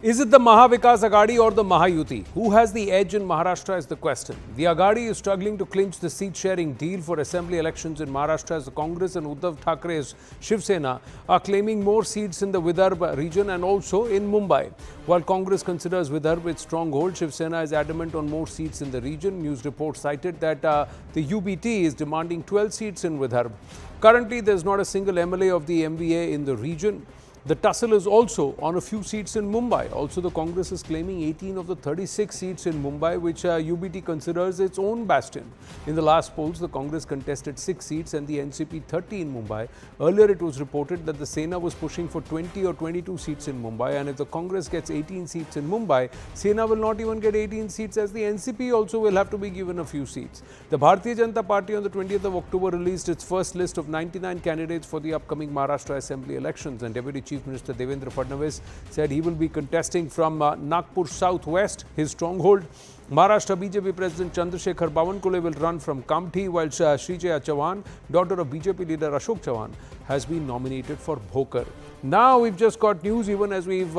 Is it the Mahavikas Aghadi or the Mahayuti? Who has the edge in Maharashtra is the question. The Aghadi is struggling to clinch the seat-sharing deal for assembly elections in Maharashtra as the Congress and Uddhav Thackeray's Shiv Sena are claiming more seats in the Vidarbha region and also in Mumbai. While Congress considers Vidarbha its stronghold, Shiv Sena is adamant on more seats in the region. News reports cited that the UBT is demanding 12 seats in Vidarbha. Currently, there is not a single MLA of the MVA in the region. The tussle is also on a few seats in Mumbai. Also, the Congress is claiming 18 of the 36 seats in Mumbai, which UBT considers its own bastion. In the last polls, the Congress contested 6 seats and the NCP 30 in Mumbai. Earlier, it was reported that the Sena was pushing for 20 or 22 seats in Mumbai. And if the Congress gets 18 seats in Mumbai, Sena will not even get 18 seats, as the NCP also will have to be given a few seats. The Bharatiya Janata Party on the 20th of October released its first list of 99 candidates for the upcoming Maharashtra Assembly elections, and Deputy Chief Minister Devendra Fadnavis said he will be contesting from Nagpur Southwest, his stronghold. Maharashtra BJP President Chandrasekhar Bawankule will run from Kamthi, while Srijaya Chauhan, daughter of BJP leader Ashok Chauhan, has been nominated for Bhokar. Now we've just got news, even as we've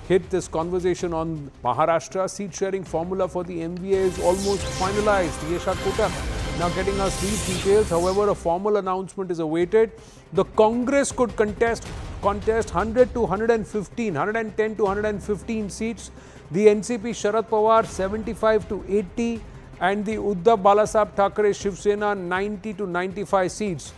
hit this conversation on Maharashtra. Seat sharing formula for the MVA is almost finalized. Yesha Kotak now getting us these details. However, a formal announcement is awaited. The Congress could contest 100 to 115, 110 to 115 seats. The NCP Sharad Pawar 75 to 80, and the Uddhav Balasaheb Thackeray Shiv Sena 90 to 95 seats.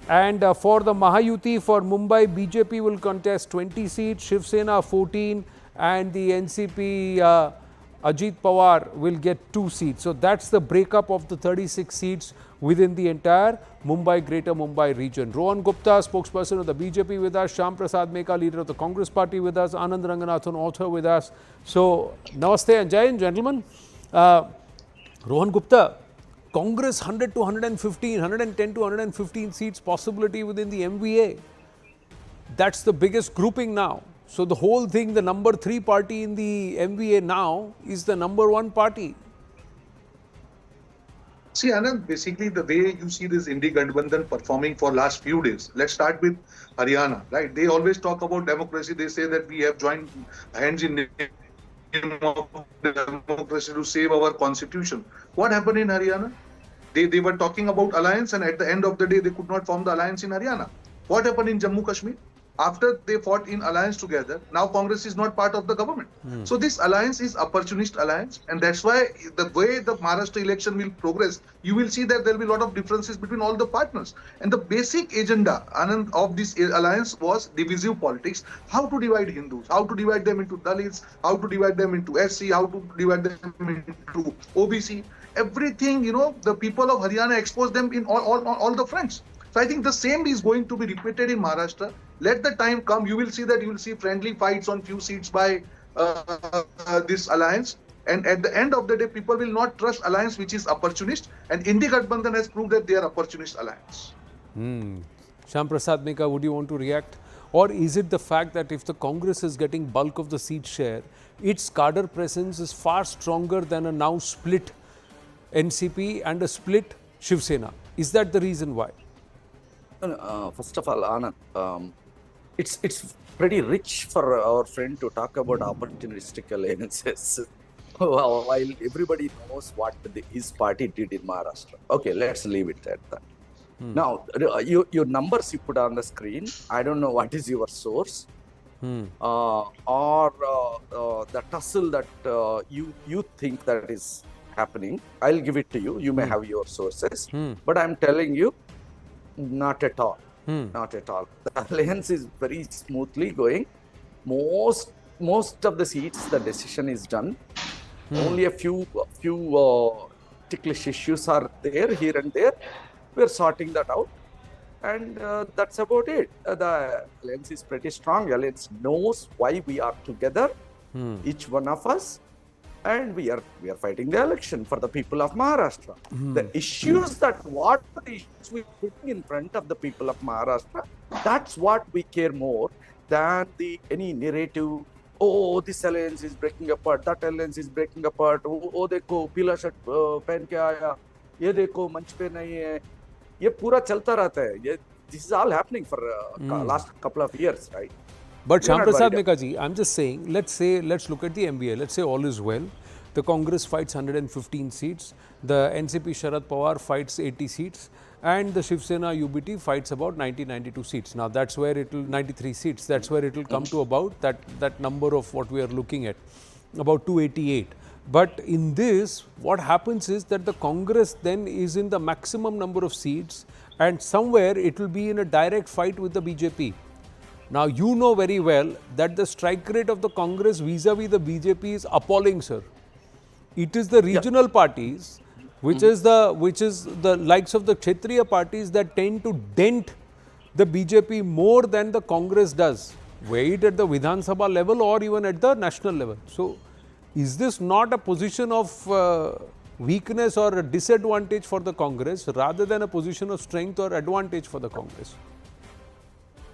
And for the Mahayuti for Mumbai, BJP will contest 20 seats, Shiv Sena 14, and the NCP Ajit Pawar will get 2 seats. So that's the breakup of the 36 seats within the entire Mumbai, Greater Mumbai region. Rohan Gupta, spokesperson of the BJP with us, Shyam Prasad Meka, leader of the Congress party with us, Anand Ranganathan, author with us. So, namaste and jai hind, gentlemen. Rohan Gupta, Congress 100 to 115, 110 to 115 seats possibility within the MVA. That's the biggest grouping now. So the whole thing, the number 3 party in the MVA now is the number 1 party. See, Anand, basically the way you see this Indi Gadbandhan performing for last few days. Let's start with Haryana, right? They always talk about democracy. They say that we have joined hands in name of democracy to save our constitution. What happened in Haryana? They were talking about alliance, and at the end of the day, they could not form the alliance in Haryana. What happened in Jammu Kashmir? After they fought in alliance together, now Congress is not part of the government. So this alliance is opportunist alliance, and that's why the way the Maharashtra election will progress, you will see that there will be a lot of differences between all the partners. And the basic agenda, Anand, of this alliance was divisive politics. How to divide Hindus, how to divide them into Dalits, how to divide them into SC, how to divide them into OBC. Everything, the people of Haryana exposed them in all the fronts. So I think the same is going to be repeated in Maharashtra. Let the time come, you will see friendly fights on few seats by this alliance. And at the end of the day, people will not trust alliance which is opportunist. And Indi Gadbandhan has proved that they are opportunist alliance. Shyam Prasad Meka, would you want to react? Or is it the fact that if the Congress is getting bulk of the seat share, its cadre presence is far stronger than a now split NCP and a split Shiv Sena? Is that the reason why? First of all, Anand, it's pretty rich for our friend to talk about opportunistic alliances while everybody knows what his party did in Maharashtra. Okay, let's leave it at that. Now, your numbers you put on the screen, I don't know what is your source or the tussle that you think that is happening. I'll give it to you. You may have your sources, but I'm telling you, not at all. Not at all. The alliance is very smoothly going. Most of the seats, the decision is done. Only a few ticklish issues are there here and there. We're sorting that out, and that's about it. The alliance is pretty strong. The alliance knows why we are together, each one of us, and we are fighting the election for the people of Maharashtra. The issues what the issues we put in front of the people of Maharashtra, that's what we care more than any narrative. Oh, this alliance is breaking apart, that alliance is breaking apart. Oh देखो पीला shirt पहन के आया, ये देखो मंच पे नहीं है. ये पूरा चलता रहता है. This is all happening for last couple of years, right? But We are Shyam not Prasad worried. Mekaji, I'm just saying, let's look at the MBA. Let's say all is well. The Congress fights 115 seats. The NCP Sharad Pawar fights 80 seats. And the Shiv Sena UBT fights about 92 seats. Now that's where it will, 93 seats. That's where it will come to about that number of what we are looking at, about 288. But in this, what happens is that the Congress then is in the maximum number of seats, and somewhere it will be in a direct fight with the BJP. Now, you know very well that the strike rate of the Congress vis-a-vis the BJP is appalling, sir. It is the regional parties, which is the likes of the Kshatriya parties that tend to dent the BJP more than the Congress does, be it at the Vidhan Sabha level or even at the national level. So, is this not a position of weakness or a disadvantage for the Congress rather than a position of strength or advantage for the Congress?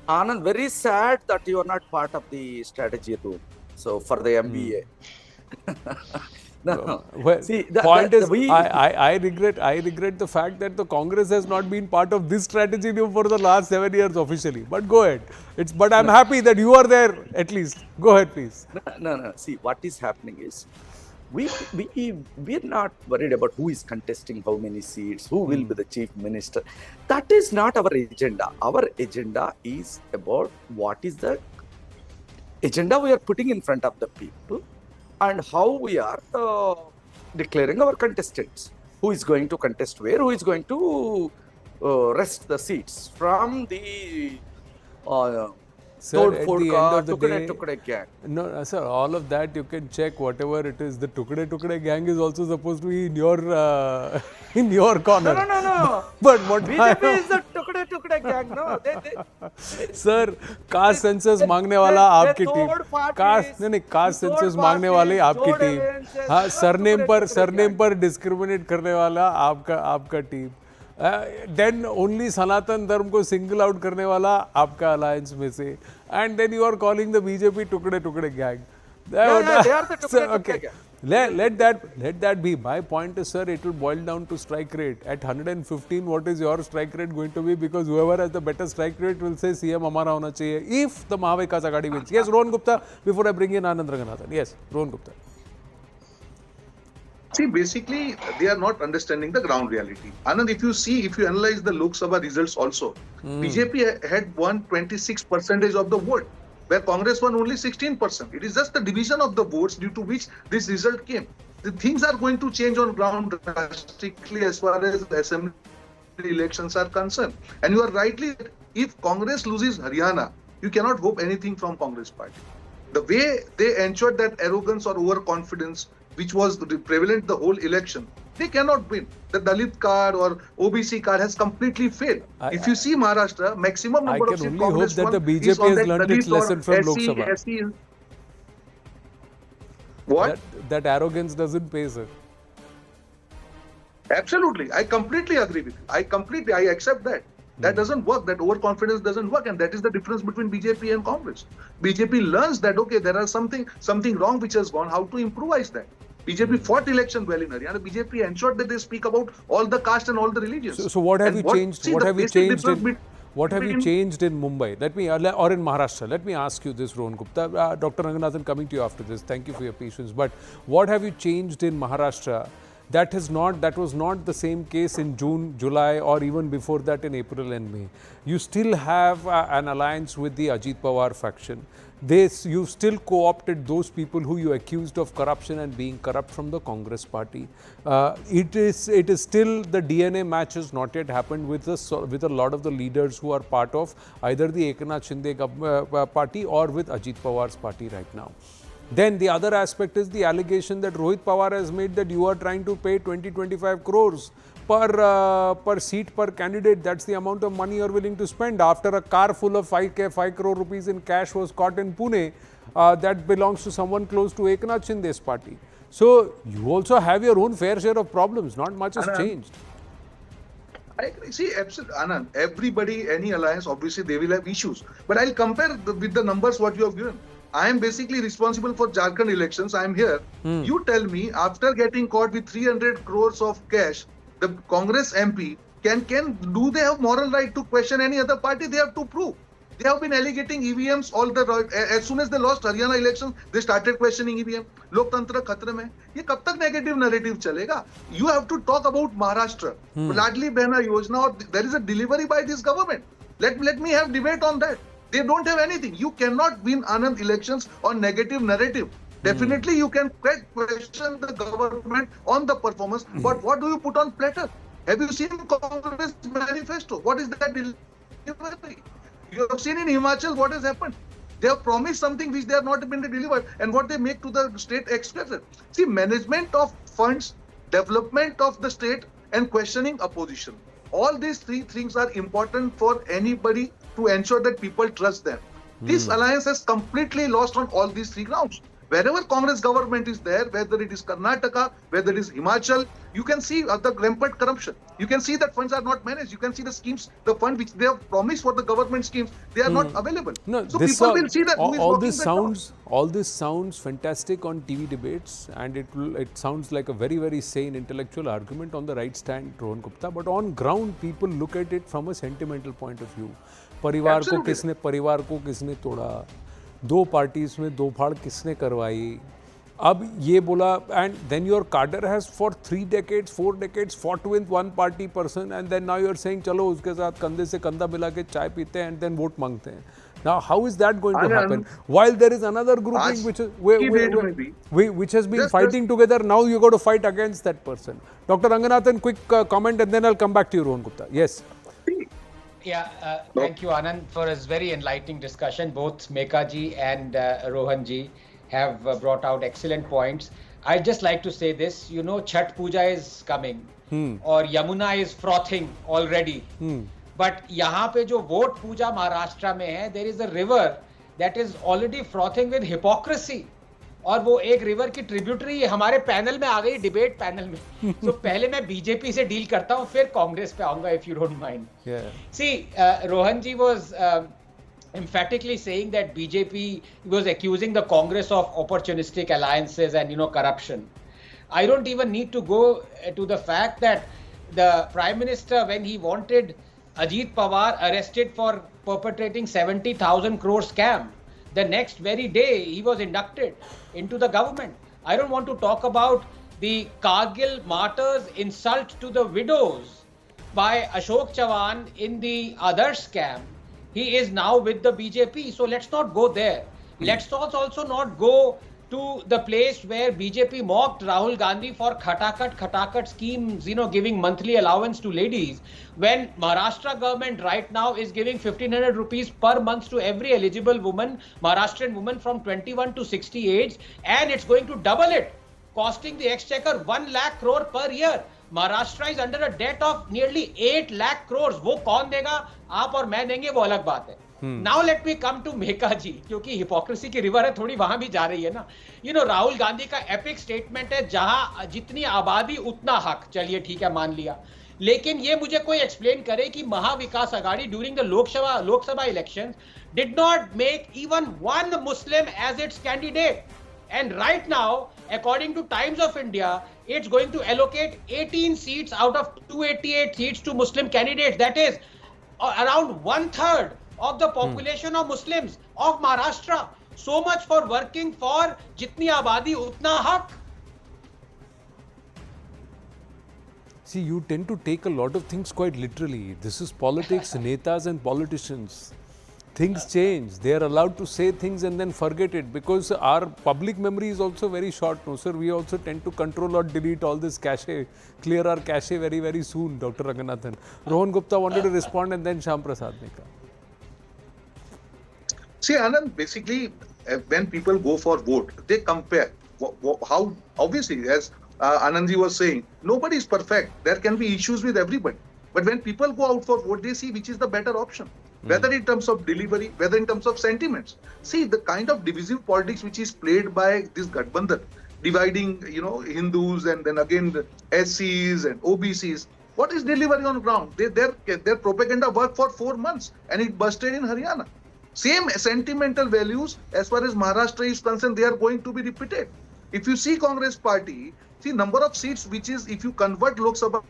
Anand, very sad that you are not part of the strategy room. So for the MBA. No. Well, See, point is, I regret the fact that the Congress has not been part of this strategy room for the last 7 years officially. But go ahead. But I'm happy that you are there at least. Go ahead, please. No. See, what is happening is we're not worried about who is contesting how many seats, who will be the chief minister. That is not our agenda. Our agenda is about what is the agenda we are putting in front of the people and how we are declaring our contestants. Who is going to contest where? Who is going to rest the seats from the Sir, at the end of the day, Tukde gang. no, sir, all of that you can check whatever it is. The Tukde gang is also supposed to be in your corner. No. But what BJP is the Tukde gang. No, sir caste census मांगने वाला आपकी team, caste census मांगने वाले आपकी team, हाँ surname पर discriminate करने वाला आपका टीम, देन ओनली सनातन धर्म को सिंगल आउट करने वाला आपका अलायंस में से, and then you are calling the BJP टुकड़े gang. Okay. Let that be. My point is, sir, it will boil down to strike rate. At 115, what is your strike rate going to be? Because whoever has the better strike rate will say CM हमारा होना चाहिए. If the Mahavikas Aghadi wins. Yes, Rohan Gupta. Before I bring in Anand Ranganathan. Yes, Rohan Gupta. See, basically, they are not understanding the ground reality. Anand, if you analyze the Lok Sabha results also, BJP had won 26% of the vote, where Congress won only 16%. It is just the division of the votes due to which this result came. The things are going to change on ground drastically as far as the assembly elections are concerned. And you are rightly, if Congress loses Haryana, you cannot hope anything from Congress party. The way they ensured that arrogance or overconfidence, which was prevalent the whole election, they cannot win. The Dalit card or OBC card has completely failed. If you see Maharashtra, maximum number of seats Congress won. I can only hope that the BJP has learned its lesson from Lok Sabha. What? That arrogance doesn't pay, sir. Absolutely. I completely agree with you. I accept that. That doesn't work. That overconfidence doesn't work. And that is the difference between BJP and Congress. BJP learns that, okay, there are something wrong which has gone, how to improvise that. BJP fought election well in Haryana. BJP ensured that they speak about all the caste and all the religions. So what have you changed? What have you changed in Mumbai? Or in Maharashtra? Let me ask you this, Rohan Gupta. Dr. Ranganathan, coming to you after this. Thank you for your patience. But what have you changed in Maharashtra? That was not the same case in June, July, or even before that in April and May. You still have an alliance with the Ajit Pawar faction. You still co-opted those people who you accused of corruption and being corrupt from the Congress party. It is still the DNA match has not yet happened with a lot of the leaders who are part of either the Eknath Shinde party or with Ajit Pawar's party right now. Then the other aspect is the allegation that Rohit Pawar has made that you are trying to pay 20-25 crores per seat per candidate. That's the amount of money you are willing to spend. After a car full of 5 crore rupees in cash was caught in Pune, that belongs to someone close to Eknath Shinde's party. So you also have your own fair share of problems. Not much has changed. I agree. See, absolutely, Anand, everybody, any alliance, obviously they will have issues. But I'll compare with the numbers what you have given. I am basically responsible for Jharkhand elections. I am here. You tell me, after getting caught with 300 crores of cash, the Congress MP do they have moral right to question any other party? They have to prove. They have been allocating EVMs as soon as they lost Haryana elections, they started questioning EVM. लोकतंत्र खतरे में. ये कब तक negative narrative चलेगा? You have to talk about Maharashtra. Ladli Behna Yojana, or there is a delivery by this government. Let me have debate on that. They don't have anything. You cannot win Anand elections on negative narrative. Definitely you can question the government on the performance, but what do you put on platter? Have you seen Congress manifesto? What is that delivery? You have seen in Himachal what has happened. They have promised something which they have not been delivered, and what they make to the state expressor. See, management of funds, development of the state, and questioning opposition. All these three things are important for anybody to ensure that people trust them. This alliance has completely lost on all these three grounds. Wherever Congress government is there, whether it is Karnataka, whether it is Himachal, you can see the rampant corruption. You can see that funds are not managed. You can see the schemes, the fund which they have promised for the government schemes, they are not available. No, so this people will see that all this sounds fantastic on TV debates, and it sounds like a very, very sane intellectual argument on the right stand, Rohan Gupta. But on ground, people look at it from a sentimental point of view. परिवार को किसने तोड़ा, दो parties में दो फाड़ किसने करवाई, अब ये बोला, and then your cadre has for 3 decades, 4 decades fought with one party person, and then now you're saying चलो उसके साथ कंधे से कंधा मिला के चाय पीते हैं and then वोट मांगते हैं. Now how is that going to happen? While there is another grouping which has been fighting together, now you got to fight against that person. Dr. Ranganathan, quick comment and then I'll come back to you, Rohan Gupta. Yes. Yeah, thank you, Anand, for this very enlightening discussion. Both Meka ji and Rohan ji have brought out excellent points. I'd just like to say this, you know, Chhat Puja is coming or Yamuna is frothing already. But यहाँ पे जो vote puja Maharashtra में है, there is a river that is already frothing with hypocrisy. और वो एक river की tributary हमारे पैनल में आ गई, डिबेट पैनल में. तो पहले मैं बीजेपी से डील करता हूँ, फिर कांग्रेस पे आऊंगा, if you don't mind. See, Rohan ji was emphatically saying that BJP was accusing the Congress of opportunistic alliances and, you know, corruption. I don't even need to go to the fact that the Prime Minister, when he wanted Ajit Pawar arrested for perpetrating 70,000 crore scam, the next very day he was inducted into the government. I don't want to talk about the Kargil martyrs' insult to the widows by Ashok Chavan in the other scam. He is now with the BJP. So let's not go there. Let's also not go to the place where BJP mocked Rahul Gandhi for khatakat schemes, you know, giving monthly allowance to ladies, when Maharashtra government right now is giving 1,500 rupees per month to every eligible woman, Maharashtrian woman from 21 to 60 age, and it's going to double it, costing the exchequer 1 lakh crore per year. Maharashtra is under a debt of nearly 8 lakh crores. वो कौन देगा? आप और मैं देंगे, वो अलग बात है. Now let me come to मेका जी, क्योंकि हिपोक्रेसी की रिवर है, थोड़ी वहां भी जा रही है ना. You know, राहुल गांधी का एपिक स्टेटमेंट है, जहां जितनी आबादी उतना हक. चलिए ठीक है, मान लिया. लेकिन ये मुझे कोई एक्सप्लेन करे कि Maha Vikas Aghadi during the Lok Sabha elections did not make even one Muslim as its candidate. And right now, according to Times of India, it's going to allocate 18 seats out of 288 seats to Muslim candidates. That is around 1/3 of the population of Muslims of Maharashtra. So much for working for jitni abadi utna haq. See, you tend to take a lot of things quite literally. This is politics, netas and politicians. Things change. They are allowed to say things and then forget it, because our public memory is also very short. No, sir, we also tend to control or delete all this cache, clear our cache very, very soon, Dr. Ranganathan. Rohan Gupta wanted to respond and then Shyam Prasad Meka. See, Anand, basically, when people go for vote, they compare how, obviously, as Anandji was saying, nobody is perfect. There can be issues with everybody. But when people go out for vote, they see which is the better option. Whether in terms of delivery, whether in terms of sentiments. See, the kind of divisive politics which is played by this Gathbandhan, dividing, you know, Hindus and then again the SCs and OBCs. What is delivery on ground? Their propaganda worked for 4 months and it busted in Haryana. Same sentimental values as far as Maharashtra is concerned, they are going to be repeated. If you see Congress party, see number of seats which is, if you convert Lok Sabha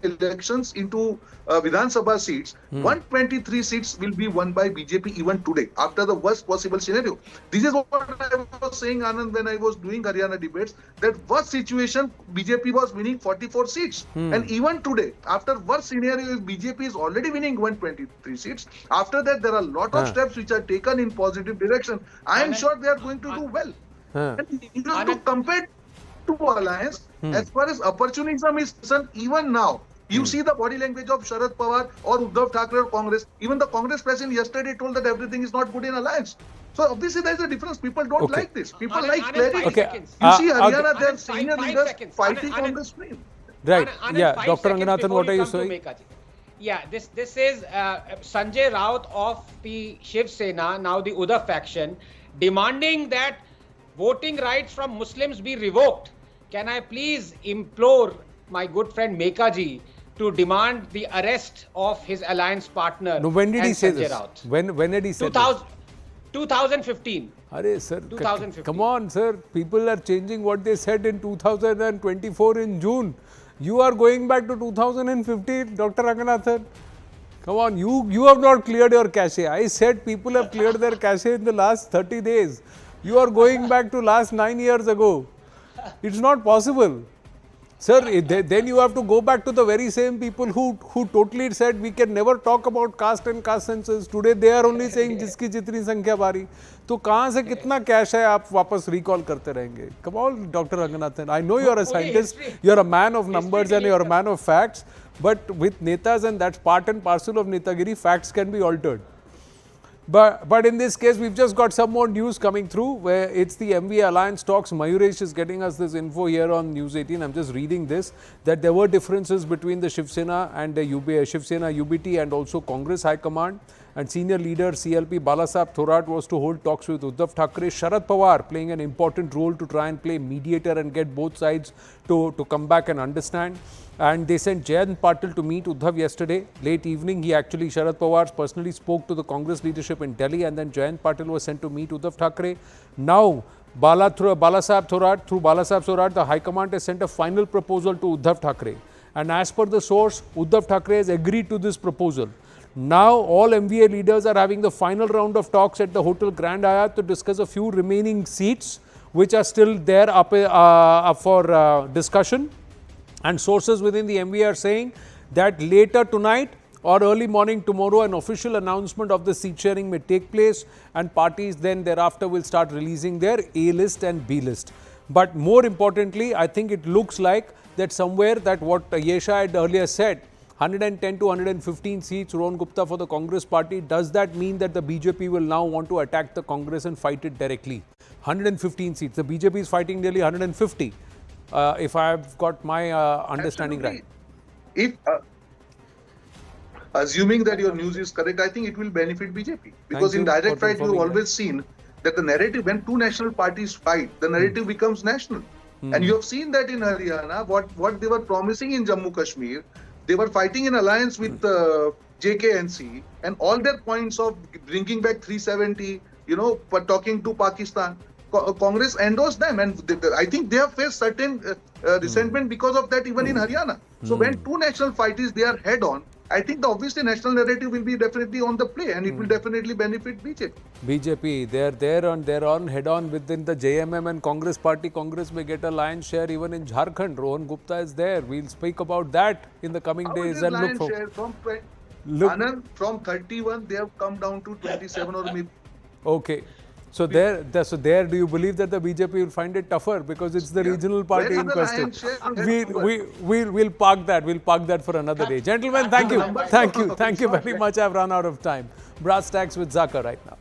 elections into Vidhan Sabha seats, 123 seats will be won by BJP even today, after the worst possible scenario. This is what I was saying, Anand, when I was doing Haryana debates, that worst situation, BJP was winning 44 seats. And even today, after worst scenario, if BJP is already winning 123 seats, after that, there are a lot of steps which are taken in positive direction. I am sure they are going to do well. And you have to compare to alliance, as far as opportunism is concerned, even now, you see the body language of Sharad Pawar or Uddhav Thackeray or Congress. Even the Congress president yesterday told that everything is not good in alliance. So obviously there is a difference. People don't like this. People like clarity. You see Haryana, their senior leaders fighting on the screen. Right. Anand, Yeah, 5 Dr. seconds Ranganathan, before what are you come to saying? Mekaji. Yeah, this is Sanjay Raut of the Shiv Sena, now the Uddhav faction, demanding that voting rights from Muslims be revoked. Can I please implore my good friend Mekaji to demand the arrest of his alliance partner? No, when did he say Sanjay this? Raut? When did he say 2015. Arey, sir, 2015. come on, sir. People are changing what they said in 2024 in June. You are going back to 2015, Dr. Ranganathan. Come on, you have not cleared your cache. I said people have cleared their cache in the last 30 days. You are going back to last 9 years ago. It's not possible. Sir, then you have to go back to the very same people who totally said we can never talk about caste and caste census. Today they are only saying जिसकी जितनी संख्या बारी. तो कहाँ से कितना cash है आप वापस recall करते रहेंगे? Come on, Dr. Ranganathan. I know you are a scientist. You are a man of numbers and you are a man of facts. But with netas, and that's part and parcel of netagiri, facts can be altered. But in this case, we've just got some more news coming through where it's the MV Alliance talks. Mayuresh is getting us this info here on News 18. I'm just reading this, that there were differences between the Shiv Sena and the Shiv Sena UBT and also Congress High Command. And senior leader CLP Balasaheb Thorat was to hold talks with Uddhav Thackeray. Sharad Pawar playing an important role to try and play mediator and get both sides to come back and understand. And they sent Jayant Patil to meet Uddhav yesterday. Late evening, Sharad Pawar personally spoke to the Congress leadership in Delhi, and then Jayant Patil was sent to meet Uddhav Thackeray. Now, Balasaheb Thorat, the High Command has sent a final proposal to Uddhav Thackeray. And as per the source, Uddhav Thackeray has agreed to this proposal. Now, all MVA leaders are having the final round of talks at the Hotel Grand Hyatt to discuss a few remaining seats which are still there up for discussion. And sources within the MVA are saying that later tonight or early morning tomorrow, an official announcement of the seat sharing may take place, and parties then thereafter will start releasing their A list and B list. But more importantly, I think it looks like that somewhere that what Yesha had earlier said, 110 to 115 seats, Rohan Gupta for the Congress party. Does that mean that the BJP will now want to attack the Congress and fight it directly? 115 seats. The BJP is fighting nearly 150, if I have got my understanding right. If assuming that your news is correct, I think it will benefit BJP. Because in direct fight, you've always seen that the narrative, when two national parties fight, the narrative becomes national. And you have seen that in Haryana, what they were promising in Jammu Kashmir, they were fighting in alliance with JKNC, and all their points of bringing back 370, talking to Pakistan, Congress endorsed them, and I think they have faced certain resentment because of that even in Haryana. So when two national fighters, they are head on, I think the obviously national narrative will be definitely on the play, and it will definitely benefit BJP. BJP, they're on head on within the JMM and Congress party. Congress may get a lion's share even in Jharkhand. Rohan Gupta is there. We'll speak about that in the coming days and look for. Share Anand, from 31 they have come down to 27 or maybe. Okay. So there, do you believe that the BJP will find it tougher because it's the regional party in question? We'll park that. We'll park that for another day. Gentlemen, thank you very much. I've run out of time. Brass Tacks with Zaka right now.